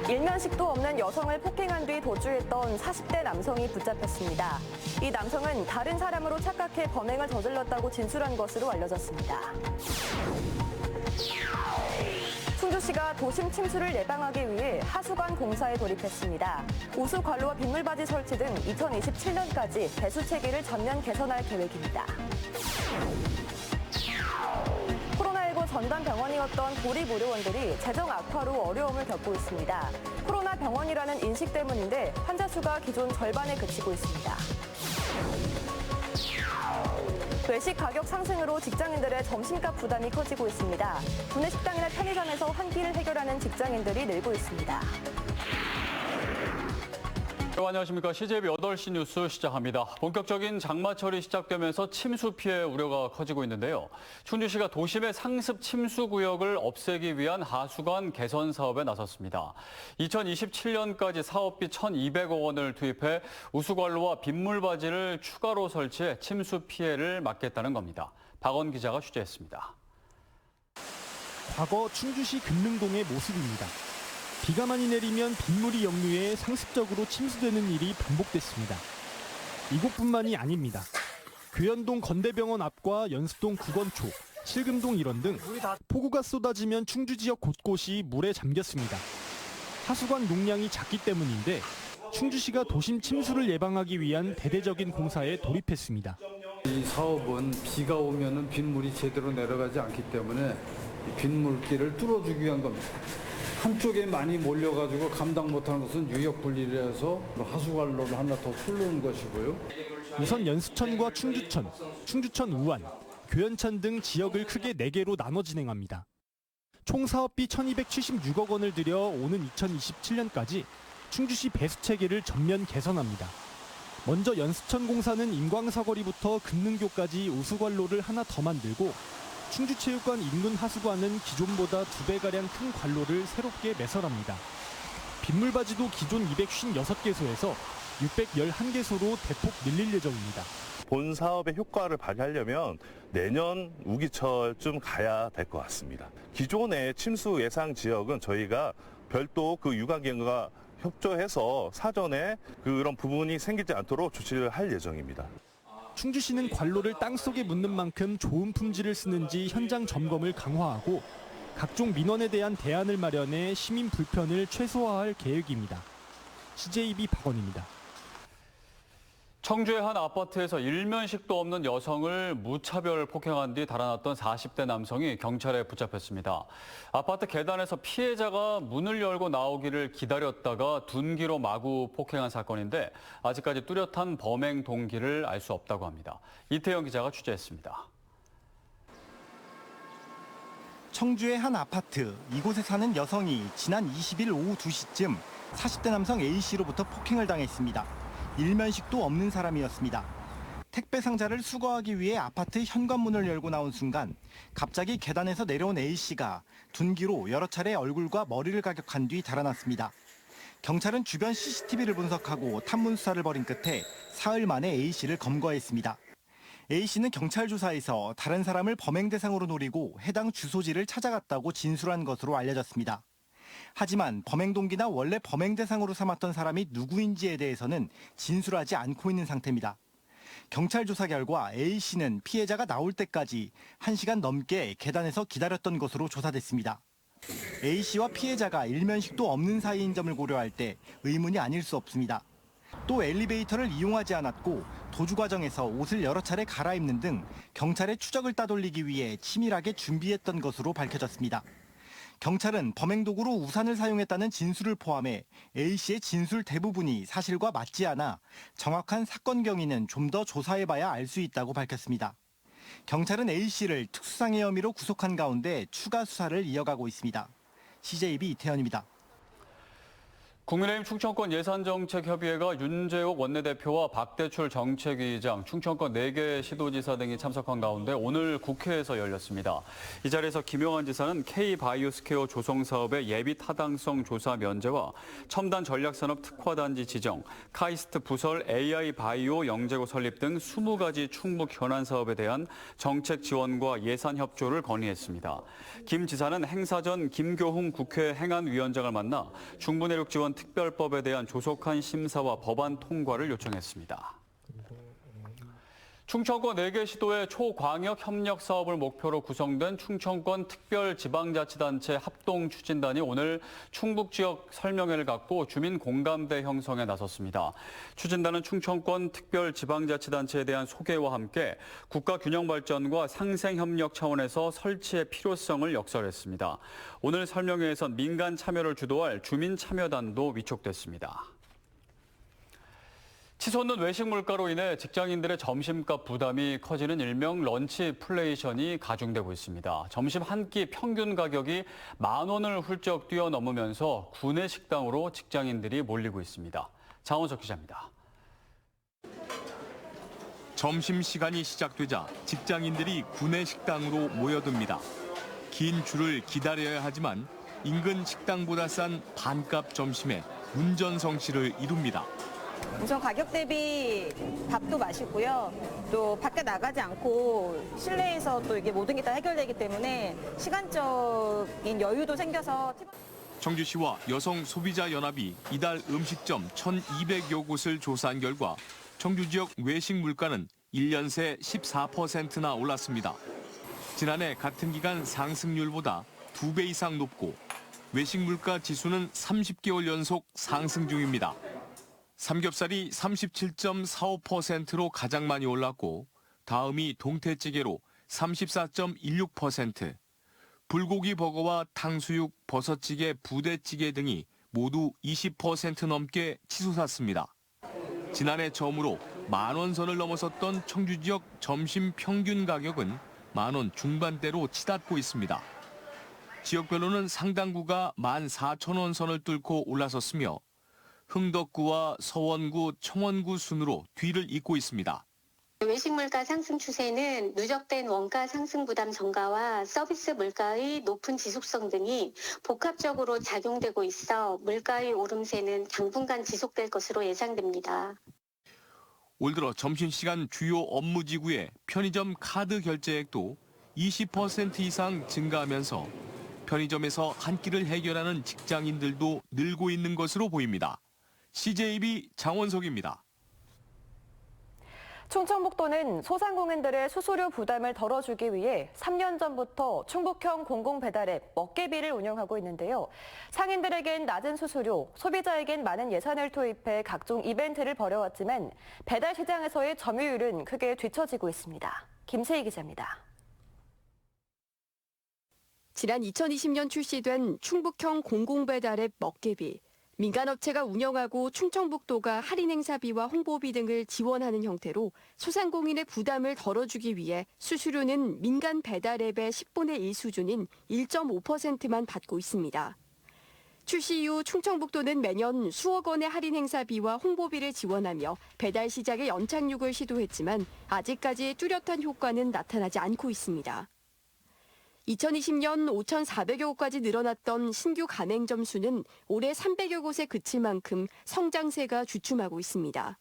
일면식도 없는 여성을 폭행한 뒤 도주했던 40대 남성이 붙잡혔습니다. 이 남성은 다른 사람으로 착각해 범행을 저질렀다고 진술한 것으로 알려졌습니다. 충주시가 도심 침수를 예방하기 위해 하수관 공사에 돌입했습니다. 우수 관로와 빗물바지 설치 등 2027년까지 배수 체계를 전면 개선할 계획입니다. 코로나19 전담 병원이었던 도립의료원들이 재정 악화로 어려움을 겪고 있습니다. 코로나 병원이라는 인식 때문인데 환자 수가 기존 절반에 그치고 있습니다. 외식 가격 상승으로 직장인들의 점심값 부담이 커지고 있습니다. 구내 식당이나 편의점에서 한 끼를 해결하는 직장인들이 늘고 있습니다. 안녕하십니까. CJB 8시 뉴스 시작합니다. 본격적인 장마철이 시작되면서 침수 피해 우려가 커지고 있는데요. 충주시가 도심의 상습 침수 구역을 없애기 위한 하수관 개선 사업에 나섰습니다. 2027년까지 사업비 1,200억 원을 투입해 우수관로와 빗물바지를 추가로 설치해 침수 피해를 막겠다는 겁니다. 박원 기자가 취재했습니다. 과거 충주시 금능동의 모습입니다. 비가 많이 내리면 빗물이 역류해 상습적으로 침수되는 일이 반복됐습니다. 이곳뿐만이 아닙니다. 교연동 건대병원 앞과 연습동 구건초, 칠금동 일원 등 폭우가 쏟아지면 충주 지역 곳곳이 물에 잠겼습니다. 하수관 용량이 작기 때문인데 충주시가 도심 침수를 예방하기 위한 대대적인 공사에 돌입했습니다. 이 사업은 비가 오면 빗물이 제대로 내려가지 않기 때문에 빗물길을 뚫어주기 위한 겁니다. 한쪽에 많이 몰려가지고 감당 못하는 것은 유역 분리를 해서 하수관로를 하나 더 뚫는 것이고요. 우선 연수천과 충주천, 충주천 우안, 교연천 등 지역을 크게 4개로 나눠 진행합니다. 총 사업비 1,276억 원을 들여 오는 2027년까지 충주시 배수 체계를 전면 개선합니다. 먼저 연수천 공사는 임광사거리부터 금능교까지 우수관로를 하나 더 만들고 충주체육관 인근 하수관은 기존보다 2배가량 큰 관로를 새롭게 매설합니다. 빗물바지도 기존 256개소에서 611개소로 대폭 늘릴 예정입니다. 본 사업의 효과를 발휘하려면 내년 우기철쯤 가야 될 것 같습니다. 기존의 침수 예상 지역은 저희가 별도 그 유관기관과 협조해서 사전에 그런 부분이 생기지 않도록 조치를 할 예정입니다. 충주시는 관로를 땅속에 묻는 만큼 좋은 품질을 쓰는지 현장 점검을 강화하고 각종 민원에 대한 대안을 마련해 시민 불편을 최소화할 계획입니다. CJB 박원입니다. 청주의 한 아파트에서 일면식도 없는 여성을 무차별 폭행한 뒤 달아났던 40대 남성이 경찰에 붙잡혔습니다. 아파트 계단에서 피해자가 문을 열고 나오기를 기다렸다가 둔기로 마구 폭행한 사건인데 아직까지 뚜렷한 범행 동기를 알 수 없다고 합니다. 이태영 기자가 취재했습니다. 청주의 한 아파트, 이곳에 사는 여성이 지난 20일 오후 2시쯤 40대 남성 A씨로부터 폭행을 당했습니다. 일면식도 없는 사람이었습니다. 택배 상자를 수거하기 위해 아파트 현관문을 열고 나온 순간 갑자기 계단에서 내려온 A씨가 둔기로 여러 차례 얼굴과 머리를 가격한 뒤 달아났습니다. 경찰은 주변 CCTV를 분석하고 탐문 수사를 벌인 끝에 사흘 만에 A씨를 검거했습니다. A씨는 경찰 조사에서 다른 사람을 범행 대상으로 노리고 해당 주소지를 찾아갔다고 진술한 것으로 알려졌습니다. 하지만 범행 동기나 원래 범행 대상으로 삼았던 사람이 누구인지에 대해서는 진술하지 않고 있는 상태입니다. 경찰 조사 결과 A씨는 피해자가 나올 때까지 1시간 넘게 계단에서 기다렸던 것으로 조사됐습니다. A씨와 피해자가 일면식도 없는 사이인 점을 고려할 때 의문이 아닐 수 없습니다. 또 엘리베이터를 이용하지 않았고 도주 과정에서 옷을 여러 차례 갈아입는 등 경찰의 추적을 따돌리기 위해 치밀하게 준비했던 것으로 밝혀졌습니다. 경찰은 범행 도구로 우산을 사용했다는 진술을 포함해 A씨의 진술 대부분이 사실과 맞지 않아 정확한 사건 경위는 좀 더 조사해봐야 알 수 있다고 밝혔습니다. 경찰은 A씨를 특수상해 혐의로 구속한 가운데 추가 수사를 이어가고 있습니다. CJB 이태현입니다. 국민의힘 충청권 예산정책협의회가 윤재옥 원내대표와 박대출 정책위의장, 충청권 4개 시도지사 등이 참석한 가운데 오늘 국회에서 열렸습니다. 이 자리에서 김용환 지사는 K바이오스케어 조성사업의 예비 타당성 조사 면제와 첨단 전략산업 특화단지 지정, 카이스트 부설 AI바이오 영재고 설립 등 20가지 충북 현안 사업에 대한 정책 지원과 예산 협조를 건의했습니다. 김 지사는 행사 전 김교훈 국회 행안위원장을 만나 중부내륙 지원 특별법에 대한 조속한 심사와 법안 통과를 요청했습니다. 충청권 4개 시도의 초광역 협력 사업을 목표로 구성된 충청권 특별지방자치단체 합동추진단이 오늘 충북 지역 설명회를 갖고 주민 공감대 형성에 나섰습니다. 추진단은 충청권 특별지방자치단체에 대한 소개와 함께 국가 균형 발전과 상생 협력 차원에서 설치의 필요성을 역설했습니다. 오늘 설명회에선 민간 참여를 주도할 주민 참여단도 위촉됐습니다. 치솟는 외식 물가로 인해 직장인들의 점심값 부담이 커지는 일명 런치플레이션이 가중되고 있습니다. 점심 한 끼 평균 가격이 10,000원을 훌쩍 뛰어넘으면서 구내 식당으로 직장인들이 몰리고 있습니다. 장원석 기자입니다. 점심시간이 시작되자 직장인들이 구내 식당으로 모여듭니다. 긴 줄을 기다려야 하지만 인근 식당보다 싼 반값 점심에 문전성시를 이룹니다. 우선 가격 대비 밥도 맛있고요. 또 밖에 나가지 않고 실내에서 또 이게 모든 게 다 해결되기 때문에 시간적인 여유도 생겨서 청주시와 여성소비자연합이 이달 음식점 1,200여 곳을 조사한 결과 청주 지역 외식 물가는 1년 새 14%나 올랐습니다. 지난해 같은 기간 상승률보다 2배 이상 높고 외식 물가 지수는 30개월 연속 상승 중입니다. 삼겹살이 37.45%로 가장 많이 올랐고 다음이 동태찌개로 34.16%, 불고기 버거와 탕수육, 버섯찌개, 부대찌개 등이 모두 20% 넘게 치솟았습니다. 지난해 처음으로 10,000원 선을 넘어섰던 청주 지역 점심 평균 가격은 10,000원 중반대로 치닫고 있습니다. 지역별로는 상당구가 14,000원 선을 뚫고 올라섰으며 흥덕구와 서원구, 청원구 순으로 뒤를 잇고 있습니다. 외식 물가 상승 추세는 누적된 원가 상승 부담 전가와 서비스 물가의 높은 지속성 등이 복합적으로 작용되고 있어 물가의 오름세는 당분간 지속될 것으로 예상됩니다. 올 들어 점심시간 주요 업무지구의 편의점 카드 결제액도 20% 이상 증가하면서 편의점에서 한 끼를 해결하는 직장인들도 늘고 있는 것으로 보입니다. CJB 장원석입니다. 충청북도는 소상공인들의 수수료 부담을 덜어주기 위해 3년 전부터 충북형 공공배달앱 먹개비를 운영하고 있는데요. 상인들에겐 낮은 수수료, 소비자에겐 많은 예산을 투입해 각종 이벤트를 벌여왔지만 배달 시장에서의 점유율은 크게 뒤처지고 있습니다. 김세희 기자입니다. 지난 2020년 출시된 충북형 공공배달앱 먹개비. 민간업체가 운영하고 충청북도가 할인 행사비와 홍보비 등을 지원하는 형태로 소상공인의 부담을 덜어주기 위해 수수료는 민간 배달앱의 10분의 1 수준인 1.5%만 받고 있습니다. 출시 이후 충청북도는 매년 수억 원의 할인 행사비와 홍보비를 지원하며 배달 시장의 연착륙을 시도했지만 아직까지 뚜렷한 효과는 나타나지 않고 있습니다. 2020년 5,400여 곳까지 늘어났던 신규 가맹점 수는 올해 300여 곳에 그칠 만큼 성장세가 주춤하고 있습니다.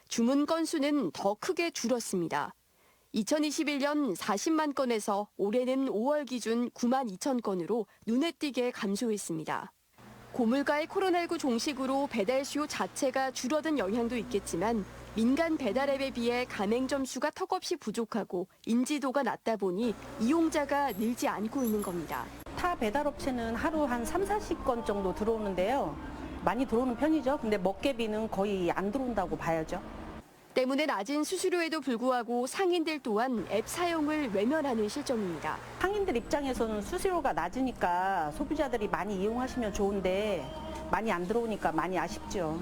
주문 건수는 더 크게 줄었습니다. 2021년 40만 건에서 올해는 5월 기준 9만 2천 건으로 눈에 띄게 감소했습니다. 고물가의 코로나19 종식으로 배달 수요 자체가 줄어든 영향도 있겠지만 민간 배달앱에 비해 가맹점 수가 턱없이 부족하고 인지도가 낮다 보니 이용자가 늘지 않고 있는 겁니다. 타 배달업체는 하루 한 3-40건 정도 들어오는데요. 많이 들어오는 편이죠. 근데 먹개비는 거의 안 들어온다고 봐야죠. 때문에 낮은 수수료에도 불구하고 상인들 또한 앱 사용을 외면하는 실정입니다. 상인들 입장에서는 수수료가 낮으니까 소비자들이 많이 이용하시면 좋은데 많이 안 들어오니까 많이 아쉽죠.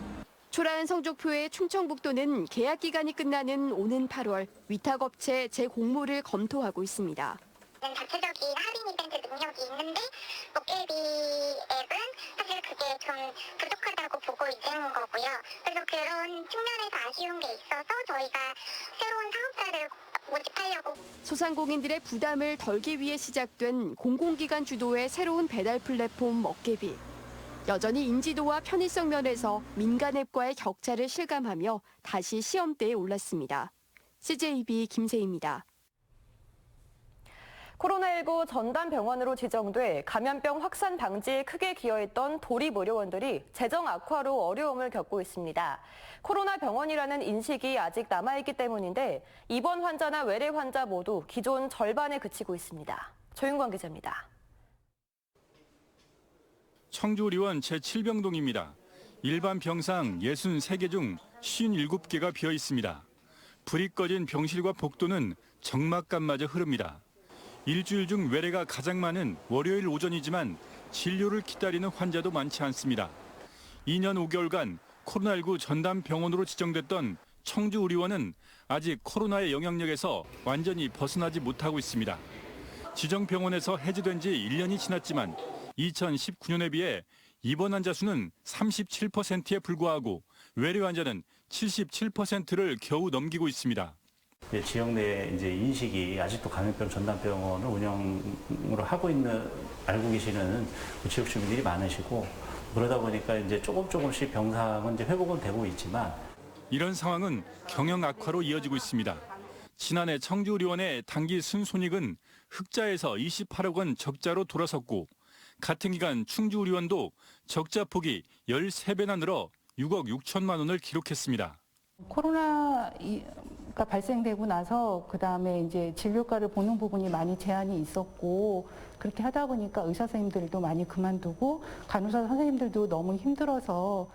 초라한 성적표에 충청북도는 계약 기간이 끝나는 오는 8월 위탁업체 재공모를 검토하고 있습니다. 자체적인 할인 이벤트 능력이 있는데 먹개비 앱은 사실 그게 좀 부족하다고 있는 거고요. 그래서 그런 측면에서 아쉬운 게 있어서 저희가 새로운 사업자를 모집하려고. 소상공인들의 부담을 덜기 위해 시작된 공공기관 주도의 새로운 배달 플랫폼 먹개비. 여전히 인지도와 편의성 면에서 민간 앱과의 격차를 실감하며 다시 시험대에 올랐습니다. CJB 김세희입니다. 코로나19 전담병원으로 지정돼 감염병 확산 방지에 크게 기여했던 도립의료원들이 재정 악화로 어려움을 겪고 있습니다. 코로나 병원이라는 인식이 아직 남아있기 때문인데 입원 환자나 외래 환자 모두 기존 절반에 그치고 있습니다. 조윤광 기자입니다. 청주의료원 제7병동입니다. 일반 병상 63개 중 57개가 비어 있습니다. 불이 꺼진 병실과 복도는 적막감마저 흐릅니다. 일주일 중 외래가 가장 많은 월요일 오전이지만 진료를 기다리는 환자도 많지 않습니다. 2년 5개월간 코로나19 전담 병원으로 지정됐던 청주의료원은 아직 코로나의 영향력에서 완전히 벗어나지 못하고 있습니다. 지정 병원에서 해제된 지 1년이 지났지만 2019년에 비해 입원 환자 수는 37%에 불과하고 외래 환자는 77%를 겨우 넘기고 있습니다. 지역 내 이제 인식이 아직도 감염병 전담병원을 운영으로 하고 있는 알고 계시는 지역 주민들이 많으시고 그러다 보니까 이제 조금씩 병상은 이제 회복은 되고 있지만 이런 상황은 경영 악화로 이어지고 있습니다. 지난해 청주의료원의 단기 순손익은 흑자에서 28억 원 적자로 돌아섰고 같은 기간 충주의료원도 적자 폭이 13배나 늘어 6억 6천만 원을 기록했습니다. 코로나가 발생되고 나서 그다음에 이제 진료과를 보는 부분이 많이 제한이 있었고 그렇게 하다 보니까 의사 선생님들도 많이 그만두고 간호사 선생님들도 너무 힘들어서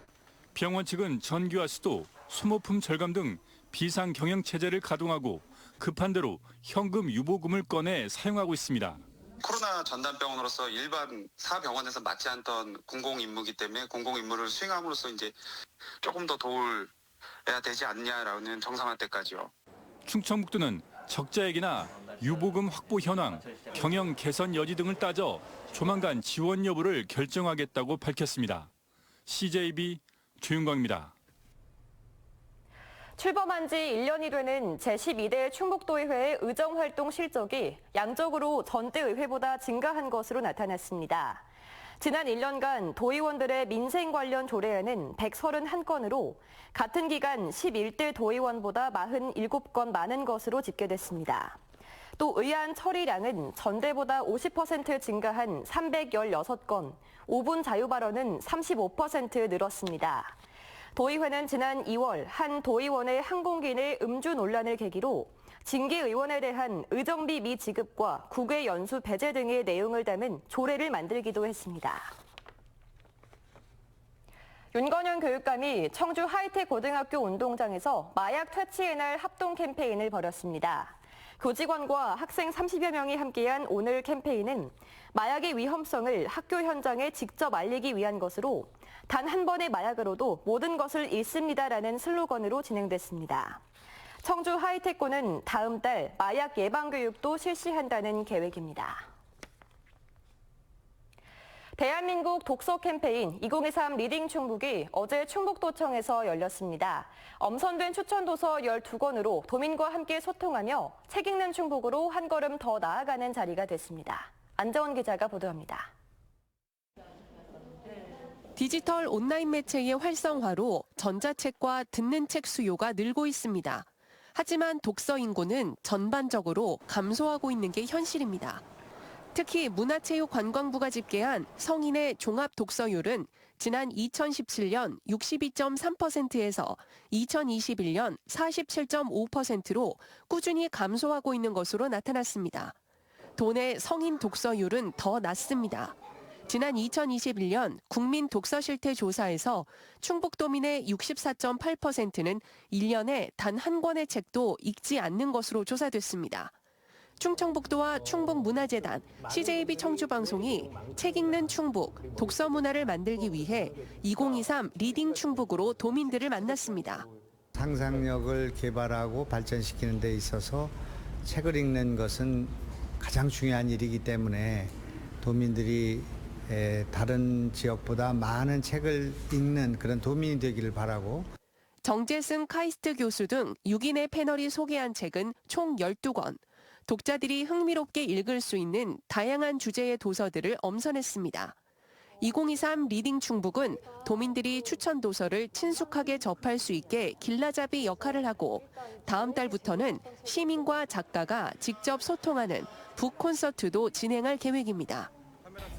병원 측은 전기와 수도, 소모품 절감 등 비상 경영 체제를 가동하고 급한 대로 현금 유보금을 꺼내 사용하고 있습니다. 코로나 전담병원으로서 일반 사병원에서 맡지 않던 공공임무이기 때문에 공공임무를 수행함으로써 이제 조금 더 도울해야 되지 않냐라는 정상화 때까지요. 충청북도는 적자액이나 유보금 확보 현황, 경영 개선 여지 등을 따져 조만간 지원 여부를 결정하겠다고 밝혔습니다. CJB 조윤광입니다. 출범한 지 1년이 되는 제12대 충북도의회의 의정활동 실적이 양적으로 전대의회보다 증가한 것으로 나타났습니다. 지난 1년간 도의원들의 민생 관련 조례안은 131건으로 같은 기간 11대 도의원보다 47건 많은 것으로 집계됐습니다. 또 의안 처리량은 전대보다 50% 증가한 316건, 5분 자유 발언은 35% 늘었습니다. 도의회는 지난 2월 한 도의원의 항공기 내 음주 논란을 계기로 징계 의원에 대한 의정비 미지급과 국외 연수 배제 등의 내용을 담은 조례를 만들기도 했습니다. 윤건현 교육감이 청주 하이텍 고등학교 운동장에서 마약 퇴치의 날 합동 캠페인을 벌였습니다. 교직원과 학생 30여 명이 함께한 오늘 캠페인은 마약의 위험성을 학교 현장에 직접 알리기 위한 것으로 단 한 번의 마약으로도 모든 것을 잃습니다라는 슬로건으로 진행됐습니다. 청주 하이텍고는 다음 달 마약 예방 교육도 실시한다는 계획입니다. 대한민국 독서 캠페인 2023 리딩 충북이 어제 충북도청에서 열렸습니다. 엄선된 추천 도서 12권으로 도민과 함께 소통하며 책 읽는 충북으로 한 걸음 더 나아가는 자리가 됐습니다. 안정원 기자가 보도합니다. 디지털 온라인 매체의 활성화로 전자책과 듣는 책 수요가 늘고 있습니다. 하지만 독서 인구는 전반적으로 감소하고 있는 게 현실입니다. 특히 문화체육관광부가 집계한 성인의 종합 독서율은 지난 2017년 62.3%에서 2021년 47.5%로 꾸준히 감소하고 있는 것으로 나타났습니다. 도내 성인 독서율은 더 낮습니다. 지난 2021년 국민 독서 실태 조사에서 충북도민의 64.8%는 1년에 단 한 권의 책도 읽지 않는 것으로 조사됐습니다. 충청북도와 충북문화재단, CJB 청주방송이 책 읽는 충북, 독서 문화를 만들기 위해 2023 리딩 충북으로 도민들을 만났습니다. 상상력을 개발하고 발전시키는 데 있어서 책을 읽는 것은 가장 중요한 일이기 때문에 도민들이 다른 지역보다 많은 책을 읽는 그런 도민이 되기를 바라고 정재승 카이스트 교수 등 6인의 패널이 소개한 책은 총 12권. 독자들이 흥미롭게 읽을 수 있는 다양한 주제의 도서들을 엄선했습니다. 2023 리딩 충북은 도민들이 추천 도서를 친숙하게 접할 수 있게 길라잡이 역할을 하고 다음 달부터는 시민과 작가가 직접 소통하는 북 콘서트도 진행할 계획입니다.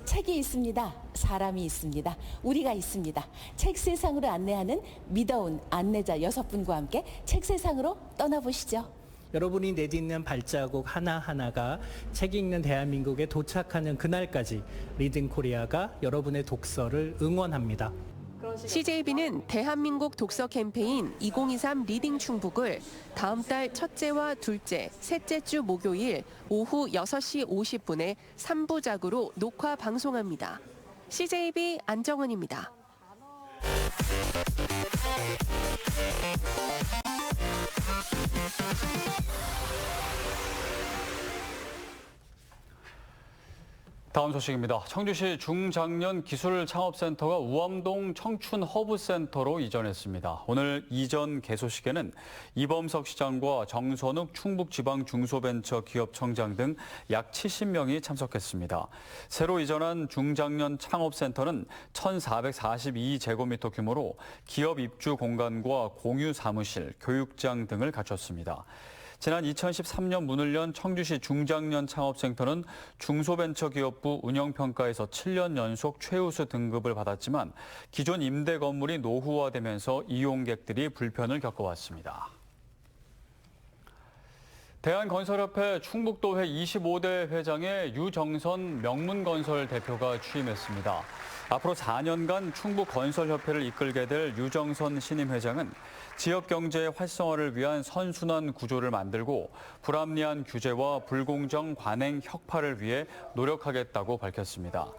책이 있습니다. 사람이 있습니다. 우리가 있습니다. 책 세상으로 안내하는 믿어온 안내자 6분과 함께 책 세상으로 떠나보시죠. 여러분이 내딛는 발자국 하나하나가 책 읽는 대한민국에 도착하는 그날까지 리딩 코리아가 여러분의 독서를 응원합니다. CJB는 대한민국 독서 캠페인 2023 리딩 충북을 다음 달 첫째와 둘째, 셋째 주 목요일 오후 6시 50분에 3부작으로 녹화 방송합니다. CJB 안정은입니다. 다음 소식입니다. 청주시 중장년 기술창업센터가 우암동 청춘허브센터로 이전했습니다. 오늘 이전 개소식에는 이범석 시장과 정선욱 충북지방중소벤처기업청장 등 약 70명이 참석했습니다. 새로 이전한 중장년 창업센터는 1,442제곱미터 규모로 기업 입주 공간과 공유 사무실, 교육장 등을 갖췄습니다. 지난 2013년 문을 연 청주시 중장년 창업센터는 중소벤처기업부 운영평가에서 7년 연속 최우수 등급을 받았지만 기존 임대 건물이 노후화되면서 이용객들이 불편을 겪어왔습니다. 대한건설협회 충북도회 25대 회장에 유정선 명문건설 대표가 취임했습니다. 앞으로 4년간 충북건설협회를 이끌게 될 유정선 신임 회장은 지역 경제의 활성화를 위한 선순환 구조를 만들고 불합리한 규제와 불공정 관행 혁파를 위해 노력하겠다고 밝혔습니다.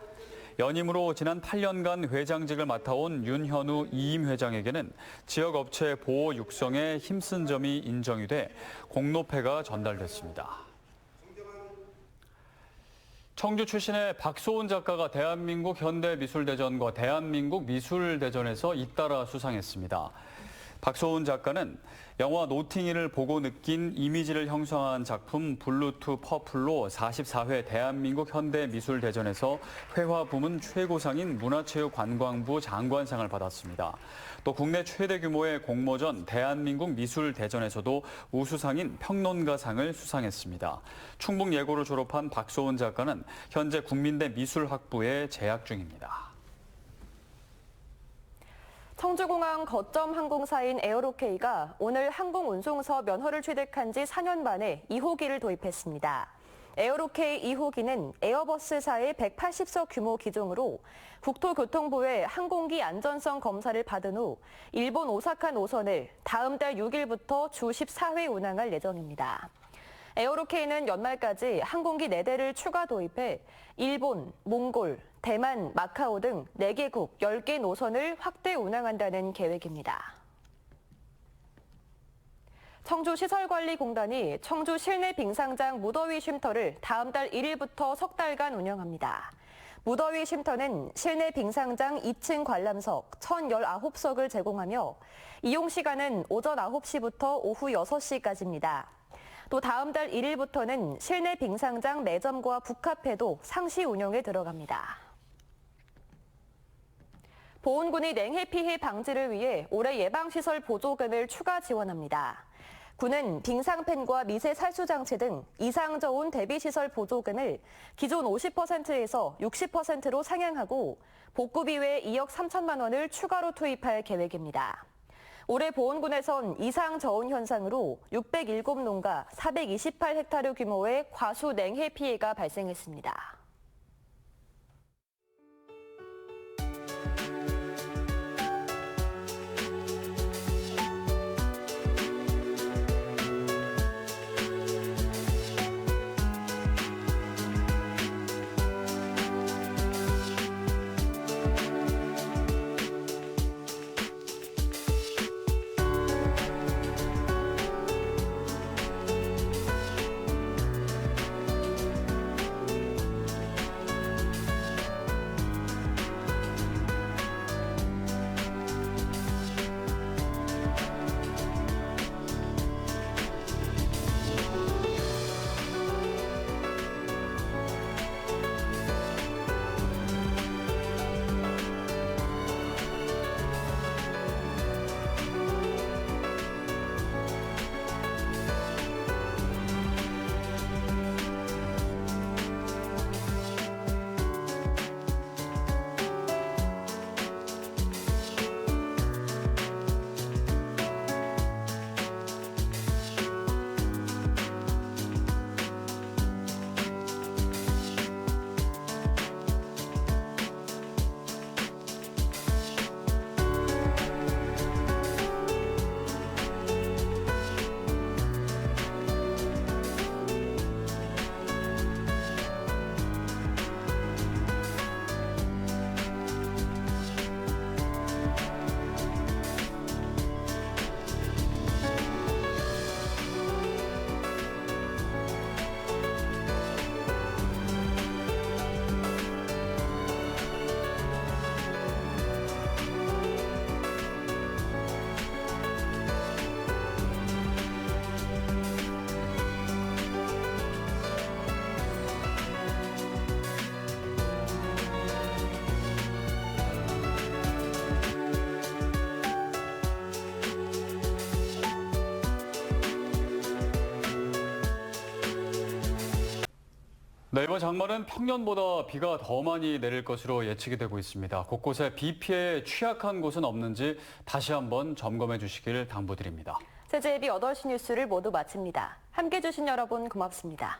연임으로 지난 8년간 회장직을 맡아온 윤현우 이임 회장에게는 지역 업체 보호 육성에 힘쓴 점이 인정이 돼 공로패가 전달됐습니다. 청주 출신의 박소은 작가가 대한민국 현대미술대전과 대한민국 미술대전에서 잇따라 수상했습니다. 박소은 작가는 영화 노팅힐을 보고 느낀 이미지를 형성한 작품 블루투 퍼플로 44회 대한민국 현대미술대전에서 회화 부문 최고상인 문화체육관광부 장관상을 받았습니다. 또 국내 최대 규모의 공모전 대한민국 미술대전에서도 우수상인 평론가상을 수상했습니다. 충북예고를 졸업한 박소은 작가는 현재 국민대 미술학부에 재학 중입니다. 청주공항 거점 항공사인 에어로케이가 오늘 항공운송서 면허를 취득한 지 4년 만에 2호기를 도입했습니다. 에어로케이 2호기는 에어버스사의 180석 규모 기종으로 국토교통부의 항공기 안전성 검사를 받은 후 일본 오사카 노선을 다음 달 6일부터 주 14회 운항할 예정입니다. 에어로케이는 연말까지 항공기 4대를 추가 도입해 일본, 몽골, 대만, 마카오 등 4개국 10개 노선을 확대 운항한다는 계획입니다. 청주시설관리공단이 청주 실내 빙상장 무더위 쉼터를 다음 달 1일부터 석 달간 운영합니다. 무더위 쉼터는 실내 빙상장 2층 관람석 1,019석을 제공하며 이용 시간은 오전 9시부터 오후 6시까지입니다. 또 다음 달 1일부터는 실내 빙상장 매점과 북카페도 상시 운영에 들어갑니다. 보훈군이 냉해 피해 방지를 위해 올해 예방시설 보조금을 추가 지원합니다. 군은 빙상팬과 미세 살수장치 등 이상 저온 대비시설 보조금을 기존 50%에서 60%로 상향하고 복구비 외 2억 3천만 원을 추가로 투입할 계획입니다. 올해 보훈군에선 이상 저온 현상으로 607농가 428헥타르 규모의 과수 냉해 피해가 발생했습니다. 네, 이번 장마는 평년보다 비가 더 많이 내릴 것으로 예측이 되고 있습니다. 곳곳에 비 피해에 취약한 곳은 없는지 다시 한번 점검해 주시길 당부드립니다. CJB 8시 뉴스를 모두 마칩니다. 함께해 주신 여러분 고맙습니다.